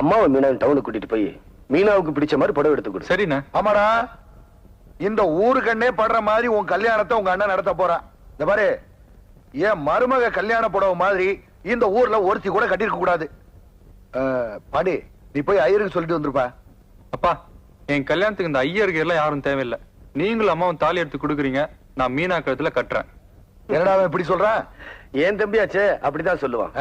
அம்மாவை மீனா டவுனுக்கு கூட்டிட்டு போய் மீனாவுக்கு பிடிச்ச மாதிரி புடவை எடுத்து கொடு. சரிண்ணா. ஆமாடா, இந்த ஊருக்கண்ணே படுற மாதிரி உன் கல்யாணத்தை உங்க அண்ணன் நடத்த போறான். இந்த பாரு, என் மருமக கல்யாண புடவை மாதிரி இந்த ஊர்ல ஒருத்தி கூட கட்டிருக்க கூடாது. பாடி, நீ போய் ஐயருக்கு சொல்லிட்டு வந்துருப்பா. அப்பா, என் கல்யாணத்துக்கு இந்த ஐயருக்கு எல்லாம் யாரும் தேவையில்லை. நீங்களும் அம்மாவும் தாலி எடுத்து கொடுக்குறீங்க, நான் மீனா கழுத்துல கட்டுறேன். என்னடா அவன் இப்படி சொல்றான்? ஏன் தம்பியாச்சே அப்படிதான் சொல்லுவான்.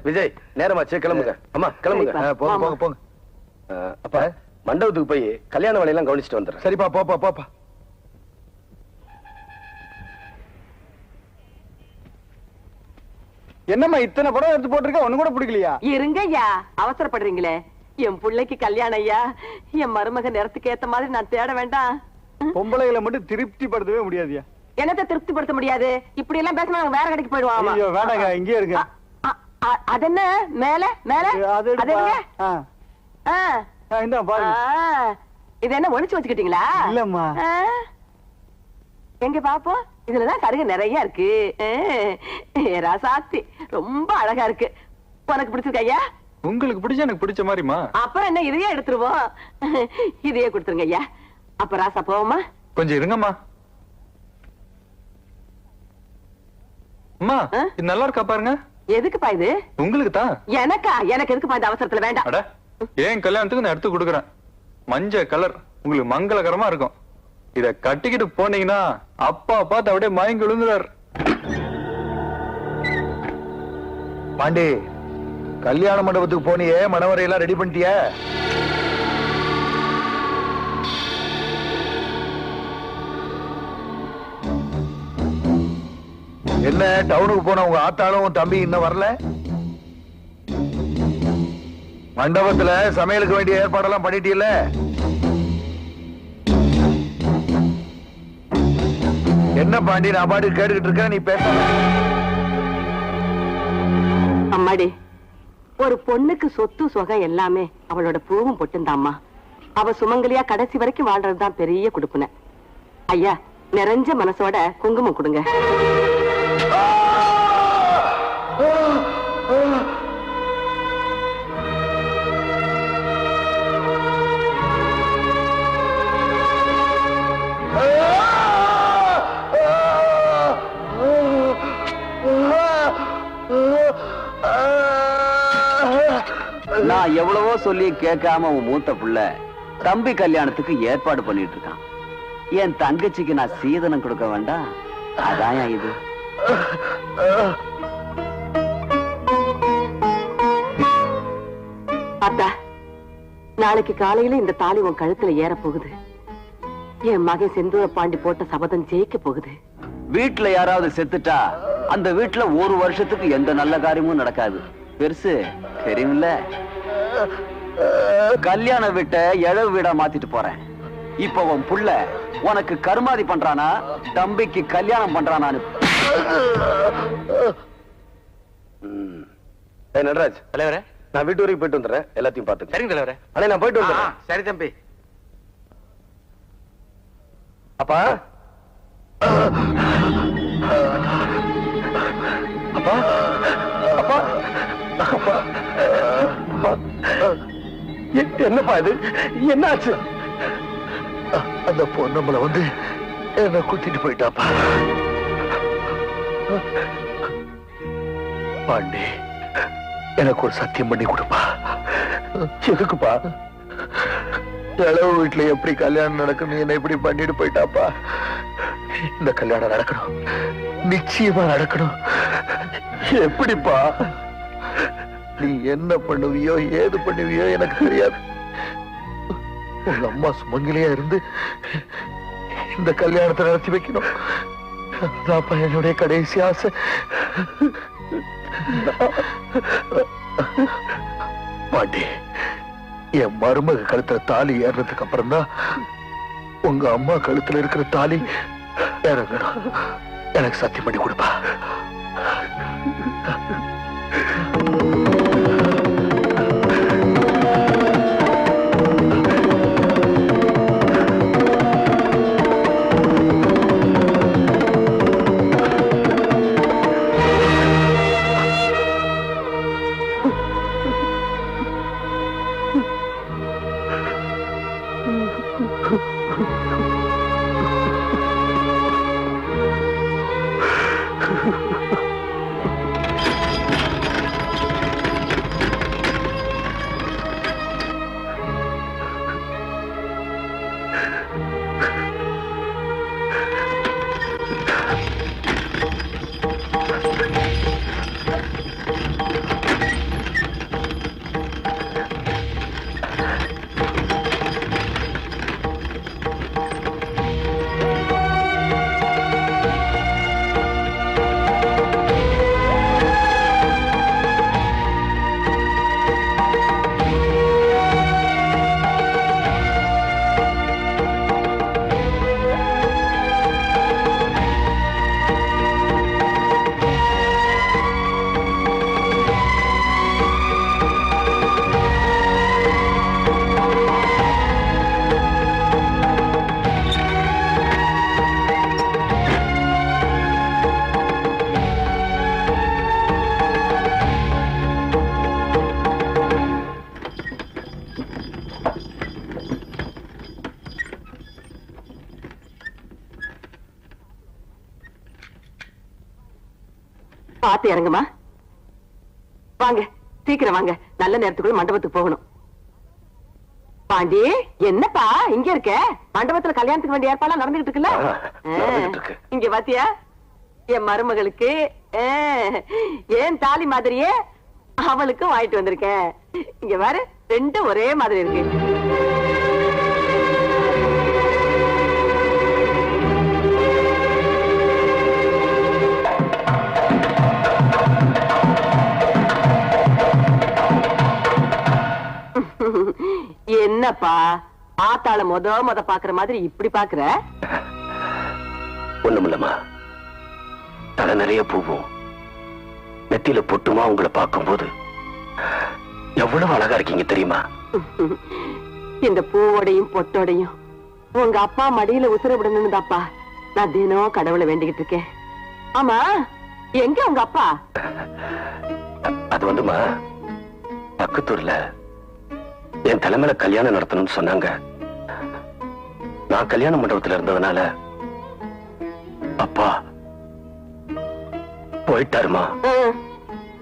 விஜய், நேரமாச்சு, கிளம்புங்க. அம்மா கிளம்புங்க. போங்க போங்க போங்க. அப்பா, மண்டபத்துக்கு போய் கல்யாண வேலையெல்லாம் கவனிச்சுட்டு வந்துடுறேன். சரிப்பா, போப்பா போப்பா. என்னம்மா இத்தனை படம் எடுத்து போட்டிருக்க, ஒண்ணு கூட பிடிக்கலையா? இருங்க ஐயா, அவசரப்படுறீங்களே. என் பிள்ளைக்கு கல்யாணம் ஐயா. என் மருமக நேரத்துக்கு ஏத்த மாதிரி நான் தேட வேண்டாம். பொம்பளைகளை மட்டும் திருப்தி படுத்தவே முடியாதியா. என்னத்தை திருப்திப்படுத்த முடியாது? இப்படி எல்லாம் பேசினா நாங்க வேற கடைக்கு போயிடுவோம். ஐயோ வேண்டாங்க, இங்கே இருங்க. அது என்ன மேல மேல? அது இந்த பாருங்க. இது என்ன ஒளிச்சு வச்சுக்கிட்டீங்களா? இல்லம்மா. எங்க பாப்போம். இதுலதான் சருகு நிறைய இருக்கு. ராசாத்தி ரொம்ப அழகா இருக்கு. உனக்கு பிடிச்சிருக்க ஐயா? உங்களுக்கு பிடிச்ச எனக்கு பிடிச்ச மாதிரிமா. அப்புறம் என்ன, இதையே எடுத்துருவோம். இதையே கொடுத்துருங்க ஐயா. அப்ப ராசா போவோமா? கொஞ்சம் இருங்கம்மா. அம்மா, இது நல்லா இருக்கா பாருங்க. எதுக்குப்பா இது? உங்களுக்கு தான். எனக்கா? எனக்கு எதுக்குப்பா இந்த அவசரத்துல? வேண்டாம். அட, ஏன் கல்யாணத்துக்கு நான் எடுத்து கொடுக்குறேன். மஞ்சள் கலர் உங்களுக்கு மங்களகரமா இருக்கும். இத கட்டிக்கிட்டு போனீங்கன்னா அப்பா பார்த்து அப்படியே மயங்கி விழுந்துறாரு. பாண்டி, கல்யாண மண்டபத்துக்கு போனியே, மணவரையெல்லாம் ரெடி பண்ணிட்டிய? என்ன, டவுனுக்கு போன உங்க ஆத்தாலும் தம்பி இன்னும் வரல? மண்டபத்துல சமையலுக்கு வேண்டிய ஏற்பாடெல்லாம் பண்ணிட்டீல்ல? என்ன பாண்டி, நான் பாட்டு கேட்டுக்கிட்டு இருக்க, நீ பேச. அம்மாடி, ஒரு பொண்ணுக்கு சொத்து சுகம் எல்லாமே அவளோட பூவும் பொட்டுந்தாம்மா. அவ சுமங்கலியா கடைசி வரைக்கும் வாழ்றதுதான் பெரிய குடுப்புன. ஐயா, நிறைஞ்ச மனசோட குங்குமம் கொடுங்க. நான் எவ்வளவோ சொல்லி கேட்காம உன் மூத்த புள்ள தம்பி கல்யாணத்துக்கு ஏற்பாடு பண்ணிட்டு இருக்கான். என் தங்கச்சிக்கு நான் சீதனம் கொடுக்க வேண்டாம்? அதான் இது. அத்தா, நாளைக்கு காலையில இந்த தாலி உன் கழுத்துல ஏற போகுது. என் மகன் செந்தூர பாண்டி போட்ட சபதம் ஜெயிக்க போகுது. வீட்டுல யாராவது செத்துட்டா அந்த வீட்டுல ஒரு வருஷத்துக்கு எந்த நல்ல காரியமும் நடக்காது. பெருசு தெரியுமில்ல? கல்யாண வீட்டை எழவு வீடா மாத்திட்டு போறேன். இப்ப உன் புள்ள உனக்கு கருமாதி பண்றானா, தம்பிக்கு கல்யாணம் பண்றானான்னு. நடராஜ் தலைவரே, நான் வீட்டு வரைக்கும் போயிட்டு வந்துடுறேன். எல்லாத்தையும் பார்த்து. சரிங்க தலைவரே. அண்ணே, நான் போயிட்டு வந்துடுறேன். சரி தம்பி. அப்பா, அப்பா, அப்பா, என்னப்பா இது? என்னாச்சு? அந்த பொண்ணு வந்து என்ன குத்திட்டு போயிட்டாப்பா. பாண்டி, எனக்கு ஒரு சத்தியம் பண்ணி கொடுப்பா. எதுக்குப்பா? இளவு வீட்டுல எப்படி கல்யாணம் நடக்கணும், என்ன எப்படி பண்ணிட்டு போயிட்டாப்பா. இந்த கல்யாணம் நடக்கணும், நிச்சயமா நடக்கணும். எப்படிப்பா? நீ என்ன பண்ணுவியோ ஏது பண்ணுவியோ எனக்கு தெரியாது. உங்க அம்மா சுமங்கலியா இருந்து இந்த கல்யாணத்தை நடத்தி வைக்கணும். அதான்ப்பா என்னுடைய கடைசி ஆசை. பாண்டி, என் மருமக கழுத்துல தாலி ஏறதுக்கு அப்புறம் தான் உங்க அம்மா கழுத்துல இருக்கிற தாலி இறங்கணும். எனக்கு சத்தியம் பண்ணி கொடுப்பா. பாத்து இறங்குமா. வாங்க சீக்கிரம் வாங்க, நல்ல நேரத்துக்குள்ள மண்டபத்துக்கு போகணும். பாண்டி என்னப்பா இங்க இருக்க? மண்டபத்துல கல்யாணத்துக்கு வேண்டிய ஏற்பாடு நடந்துகிட்டு இருக்குல்ல? இங்க பாத்தியா என் மருமகளுக்கு ஏன் தாலி மாதிரியே அவளுக்கும் வாங்கிட்டு வந்திருக்கேன். இங்க வேற ரெண்டும் ஒரே மாதிரி இருக்கு. என்னப்பா ஆத்தாள மொத பாக்குற மாதிரி இப்படி பாக்குற? ஒண்ணுமில்லமா, தலை நிறைய பூவும் நெத்தியில பொட்டுமா உங்களை பார்க்கும்போது எவ்வளவு அழகா இருக்கீங்க தெரியுமா? இந்த பூவோடையும் பொட்டோடையும் உங்க அப்பா மடியில உசுர விடணும்தாப்பா நான் தினம் கடவுளை வேண்டிக்கிட்டு இருக்கேன். ஆமா, எங்க உங்க அப்பா? அது வந்துமா, பக்கத்தூர்ல என் தலைமையில கல்யாணம் நடத்தணும்னு சொன்னாங்க. நான் கல்யாண மண்டபத்துல இருந்ததுனால அப்பா போயிட்டாருமா.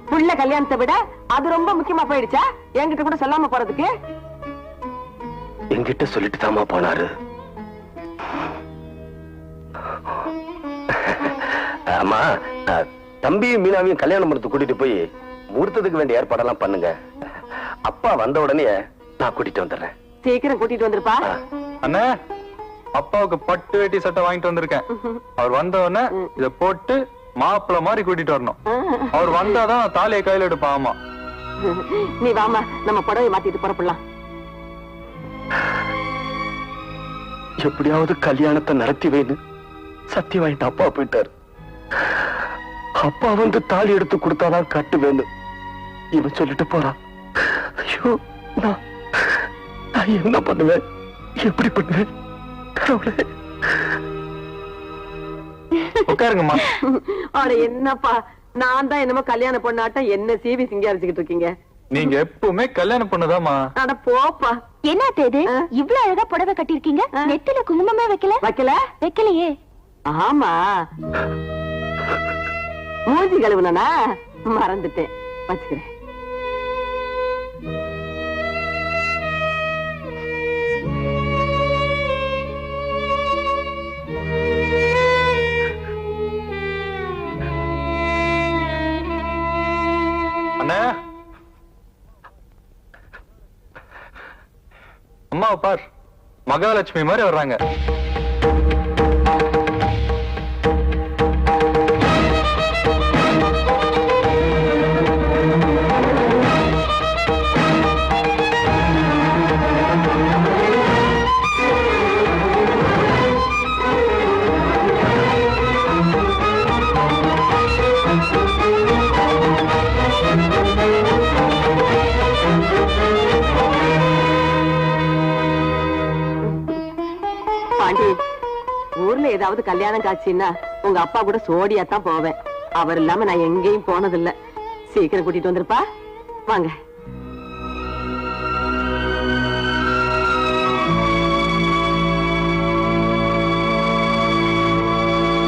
புள்ள கல்யாணத்தை விட அது ரொம்ப முக்கியமா போயிடுச்சா? என்கிட்ட கூட சொல்லாம போறதுக்கு? என்கிட்ட சொல்லிட்டு தாமா போனாரு. அம்மா, தம்பியும் மீனாவையும் கல்யாணம் பண்ணி கூட்டிட்டு போய் முகூர்த்தத்துக்கு வேண்டிய ஏற்பாடெல்லாம் பண்ணுங்க. அப்பா வந்த உடனே நான் கூட்டிட்டு வந்துடுறேன். சீக்கிரம் கூட்டிட்டு வந்துருப்பா. அண்ணா, அப்பாவுக்கு பட்டு வேட்டி சட்டை வாங்கிட்டு வந்திருக்கேன். அவர் வந்த உடனே இத போட்டு மாப்பிள்ள மாதிரி கூட்டிட்டு வரணும். அவர் வந்தாதான் தாலியை கையில எடுப்பான். ஆமா, நீ வாமா, நம்ம புடவை மாத்திட்டு புறப்படலாம். எப்படியாவது கல்யாணத்தை நடத்தி வைன்னு சத்தியம் வாங்கிட்டு அப்பா போயிட்டாரு. அப்பா வந்து தாலி எடுத்து கொடுத்தாதான் கட்டு வேணும் இவன் சொல்லிட்டு போறான். ஐயோ, நான் என்ன பண்ணுவேன்? எப்படி பண்ணுவேன்? உட்காருங்கம்மா. ஆனா என்னப்பா, நான் தான் என்னமோ கல்யாண பொண்ணாட்டம் என்ன சீவி சிங்காரிச்சுக்கிட்டு இருக்கீங்க. நீங்க எப்பவுமே கல்யாணம் பொண்ணுதாம்மா. அட போப்பா. என்ன இது? இவ்வளவு அழகா புடவை கட்டிருக்கீங்க, நெத்தில குங்குமமே வைக்கலையே? ஆமா, மூஞ்சி கழுவுனா மறந்துட்டேன், வச்சுக்கிறேன். அண்ணா, அம்மாவை பார், மகாலட்சுமி மாதிரி வர்றாங்க. பாண்டி, ஊர்ல ஏதாவது கல்யாணம் காட்சின்னா உங்க அப்பா கூட சோடியா தான் போவேன். அவர் இல்லாம நான் எங்கேயும் போனதில்லை. சீக்கிரம் கூட்டிட்டு வந்துருப்பா. வாங்க.